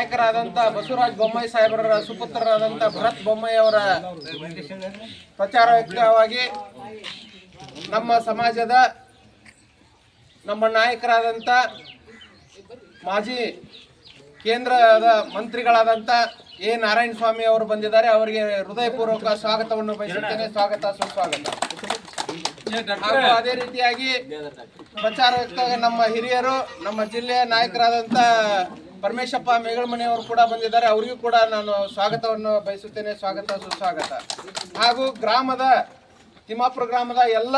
ನಾಯಕರಾದಂಥ ಬಸವರಾಜ ಬೊಮ್ಮಾಯಿ ಸಾಹೇಬರ ಸುಪುತ್ರರಾದಂಥ ಭರತ್ ಬೊಮ್ಮಾಯಿ ಅವರ ಪ್ರಚಾರ ವ್ಯಕ್ತವಾಗಿ ನಮ್ಮ ಸಮಾಜದ ನಮ್ಮ ನಾಯಕರಾದಂಥ ಮಾಜಿ ಕೇಂದ್ರದ ಮಂತ್ರಿಗಳಾದಂಥ ಎ ನಾರಾಯಣ ಸ್ವಾಮಿ ಅವರು ಬಂದಿದ್ದಾರೆ. ಅವರಿಗೆ ಹೃದಯಪೂರ್ವಕ ಸ್ವಾಗತವನ್ನು ಬಯಸುತ್ತೇನೆ. ಸ್ವಾಗತ ಸುಸ್ವಾಗತ. ಹಾಗೂ ಅದೇ ರೀತಿಯಾಗಿ ಪ್ರಚಾರ ವ್ಯಕ್ತವಾಗಿ ನಮ್ಮ ಹಿರಿಯರು, ನಮ್ಮ ಜಿಲ್ಲೆಯ ನಾಯಕರಾದಂಥ ಪರಮೇಶಪ್ಪ ಮೇಗಳಮನೆ ಅವರು ಕೂಡ ಬಂದಿದ್ದಾರೆ. ಅವರಿಗೂ ಕೂಡ ನಾನು ಸ್ವಾಗತವನ್ನು ಬಯಸುತ್ತೇನೆ. ಸ್ವಾಗತ ಸುಸ್ವಾಗತ. ಹಾಗೂ ಗ್ರಾಮದ ತಿಮ್ಮಾಪುರ ಗ್ರಾಮದ ಎಲ್ಲ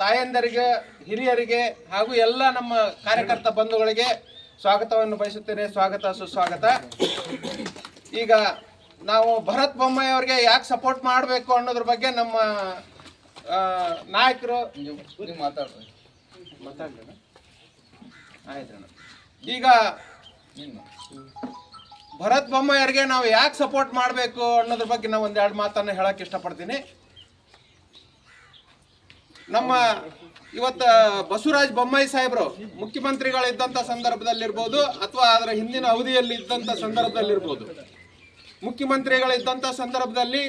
ತಾಯಂದರಿಗೆ, ಹಿರಿಯರಿಗೆ ಹಾಗೂ ಎಲ್ಲ ನಮ್ಮ ಕಾರ್ಯಕರ್ತ ಬಂಧುಗಳಿಗೆ ಸ್ವಾಗತವನ್ನು ಬಯಸುತ್ತೇನೆ. ಸ್ವಾಗತ ಸುಸ್ವಾಗತ. ಈಗ ನಾವು ಭರತ್ ಬೊಮ್ಮಾಯಿ ಅವರಿಗೆ ಯಾಕೆ ಸಪೋರ್ಟ್ ಮಾಡಬೇಕು ಅನ್ನೋದ್ರ ಬಗ್ಗೆ ನಮ್ಮ ನಾಯಕರು ಆಯ್ತಣ್ಣ. ಈಗ ಭರತ್ ಬೊಮ್ಮಾಯಿ ಅವರಿಗೆ ನಾವು ಯಾಕೆ ಸಪೋರ್ಟ್ ಮಾಡಬೇಕು ಅನ್ನೋದ್ರ ಬಗ್ಗೆ ನಾವು ಒಂದೆರಡು ಮಾತನ್ನು ಹೇಳಕ್ಕೆ ಇಷ್ಟಪಡ್ತೀನಿ. ನಮ್ಮ ಇವತ್ತು ಬಸವರಾಜ ಬೊಮ್ಮಾಯಿ ಸಾಹೇಬರು ಮುಖ್ಯಮಂತ್ರಿಗಳಿದ್ದಂಥ ಸಂದರ್ಭದಲ್ಲಿರ್ಬೋದು ಅಥವಾ ಅದರ ಹಿಂದಿನ ಅವಧಿಯಲ್ಲಿ ಇದ್ದಂಥ ಸಂದರ್ಭದಲ್ಲಿರ್ಬೋದು, ಮುಖ್ಯಮಂತ್ರಿಗಳಿದ್ದಂಥ ಸಂದರ್ಭದಲ್ಲಿ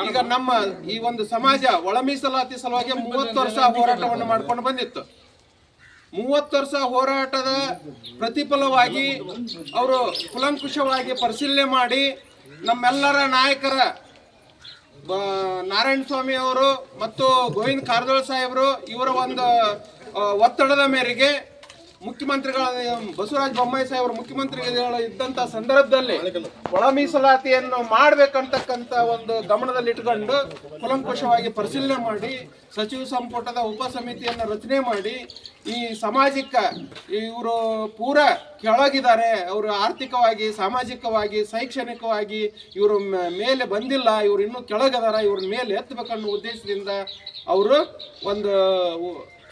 ಈಗ ನಮ್ಮ ಈ ಒಂದು ಸಮಾಜ ಒಳ ಮೀಸಲಾತಿ ಸಲುವಾಗಿ 30 ವರ್ಷ ಹೋರಾಟವನ್ನು ಮಾಡ್ಕೊಂಡು ಬಂದಿತ್ತು. 30 ವರ್ಷ ಹೋರಾಟದ ಪ್ರತಿಫಲವಾಗಿ ಅವರು ಕುಲಂಕುಷವಾಗಿ ಪರಿಶೀಲನೆ ಮಾಡಿ ನಮ್ಮೆಲ್ಲರ ನಾಯಕರ ನಾರಾಯಣ ಸ್ವಾಮಿ ಅವರು ಮತ್ತು ಗೋವಿಂದ ಕಾರಜೋಳ ಸಾಹೇಬರು ಇವರ ಒಂದು ಒತ್ತಡದ ಮೇರೆಗೆ ಮುಖ್ಯಮಂತ್ರಿಗಳ ಬಸವರಾಜ ಬೊಮ್ಮಾಯಿ ಸಾಹೇಬರು ಮುಖ್ಯಮಂತ್ರಿಗಳು ಇದ್ದಂಥ ಸಂದರ್ಭದಲ್ಲಿ ಒಳ ಮೀಸಲಾತಿಯನ್ನು ಮಾಡಬೇಕಂತಕ್ಕಂಥ ಒಂದು ಗಮನದಲ್ಲಿ ಇಟ್ಕೊಂಡು ಕುಲಂಕುಷವಾಗಿ ಪರಿಶೀಲನೆ ಮಾಡಿ ಸಚಿವ ಸಂಪುಟದ ಉಪ ಸಮಿತಿಯನ್ನು ರಚನೆ ಮಾಡಿ ಈ ಸಮಾಜಕ್ಕೆ ಇವರು ಪೂರ ಕೆಳಗಿದ್ದಾರೆ, ಅವರು ಆರ್ಥಿಕವಾಗಿ, ಸಾಮಾಜಿಕವಾಗಿ, ಶೈಕ್ಷಣಿಕವಾಗಿ ಇವರು ಮೇಲೆ ಬಂದಿಲ್ಲ, ಇವರು ಇನ್ನೂ ಕೆಳಗಿದಾರ, ಇವ್ರ ಮೇಲೆ ಎತ್ತಬೇಕನ್ನೋ ಉದ್ದೇಶದಿಂದ ಅವರು ಒಂದು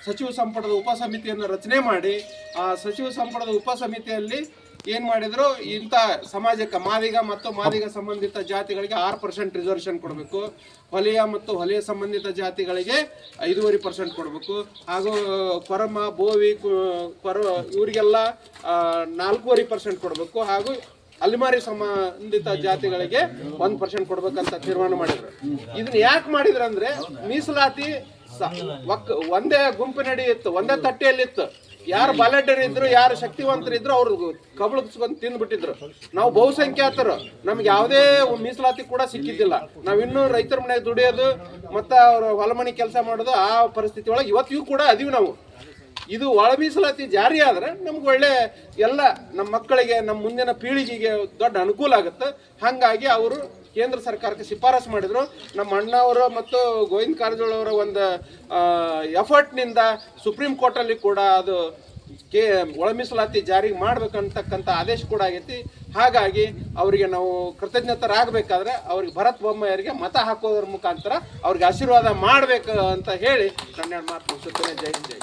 ಸಚಿವ ಸಂಪುಟದ ಉಪ ಸಮಿತಿಯನ್ನು ರಚನೆ ಮಾಡಿ ಆ ಸಚಿವ ಸಂಪುಟದ ಉಪ ಸಮಿತಿಯಲ್ಲಿ ಏನು ಮಾಡಿದ್ರು, ಇಂಥ ಸಮಾಜಕ್ಕೆ ಮಾದಿಗ ಮತ್ತು ಮಾದಿಗ ಸಂಬಂಧಿತ ಜಾತಿಗಳಿಗೆ 6% ರಿಸರ್ವೇಷನ್ ಕೊಡಬೇಕು, ಹೊಲೆಯ ಮತ್ತು ಹೊಲೆಯ ಸಂಬಂಧಿತ ಜಾತಿಗಳಿಗೆ 5.5% ಕೊಡಬೇಕು, ಹಾಗೂ ಕೊರಮ, ಬೋವಿ, ಇವರಿಗೆಲ್ಲ 4.5% ಕೊಡಬೇಕು, ಹಾಗೂ ಅಲಿಮಾರಿ ಸಂಬಂಧಿತ ಜಾತಿಗಳಿಗೆ 1% ಕೊಡ್ಬೇಕಂತ ತೀರ್ಮಾನ ಮಾಡಿದ್ರು. ಇದನ್ನ ಯಾಕೆ ಮಾಡಿದ್ರು ಅಂದ್ರೆ, ಮೀಸಲಾತಿ ಒಂದೇ ಗುಂಪಿನಡಿ ಇತ್ತು, ಒಂದೇ ತಟ್ಟೆಯಲ್ಲಿತ್ತು. ಯಾರು ಬಲಾಢ್ಯರಿದ್ರು, ಯಾರು ಶಕ್ತಿವಂತರಿದ್ರು ಅವ್ರು ಕಬಳಿಸ್ಕೊಂಡು ತಿಂದ್ಬಿಟ್ಟಿದ್ರು. ನಾವು ಬಹುಸಂಖ್ಯಾತರು, ನಮ್ಗೆ ಯಾವುದೇ ಮೀಸಲಾತಿ ಕೂಡ ಸಿಕ್ಕಿದ್ದಿಲ್ಲ. ನಾವಿನ್ನೂ ರೈತರ ಮನೆಗೆ ದುಡಿಯೋದು ಮತ್ತು ಅವ್ರ ಹೊಲಮನೆ ಕೆಲಸ ಮಾಡೋದು ಆ ಪರಿಸ್ಥಿತಿ ಒಳಗೆ ಇವತ್ತಿಗೂ ಕೂಡ ಅದೀವಿ ನಾವು. ಇದು ಒಳ ಮೀಸಲಾತಿ ಜಾರಿ ಆದ್ರೆ ನಮ್ಗೆ ಒಳ್ಳೆ ಎಲ್ಲ ನಮ್ಮ ಮಕ್ಕಳಿಗೆ, ನಮ್ಮ ಮುಂದಿನ ಪೀಳಿಗೆಗೆ ದೊಡ್ಡ ಅನುಕೂಲ ಆಗುತ್ತೆ. ಹಾಗಾಗಿ ಅವರು ಕೇಂದ್ರ ಸರ್ಕಾರಕ್ಕೆ ಶಿಫಾರಸು ಮಾಡಿದ್ರು. ನಮ್ಮ ಅಣ್ಣವರು ಮತ್ತು ಗೋವಿಂದ ಕಾರಜೋಳ ಅವರ ಒಂದು ಎಫರ್ಟ್ನಿಂದ ಸುಪ್ರೀಂ ಕೋರ್ಟಲ್ಲಿ ಕೂಡ ಅದು ಒಳ ಮೀಸಲಾತಿ ಜಾರಿಗೆ ಮಾಡ್ಬೇಕಂತಕ್ಕಂಥ ಆದೇಶ ಕೂಡ ಆಗೈತಿ. ಹಾಗಾಗಿ ಅವರಿಗೆ ನಾವು ಕೃತಜ್ಞತರಾಗಬೇಕಾದ್ರೆ ಅವ್ರಿಗೆ ಭರತ್ ಬೊಮ್ಮಾಯಿ ಅವರಿಗೆ ಮತ ಹಾಕೋದ್ರ ಮುಖಾಂತರ ಅವ್ರಿಗೆ ಆಶೀರ್ವಾದ ಮಾಡಬೇಕು ಅಂತ ಹೇಳಿ ನನ್ನ ಮಾತು ಮುಗಿಸುತ್ತೇನೆ. ಜೈ ಹಿಂದ್. ಜೈ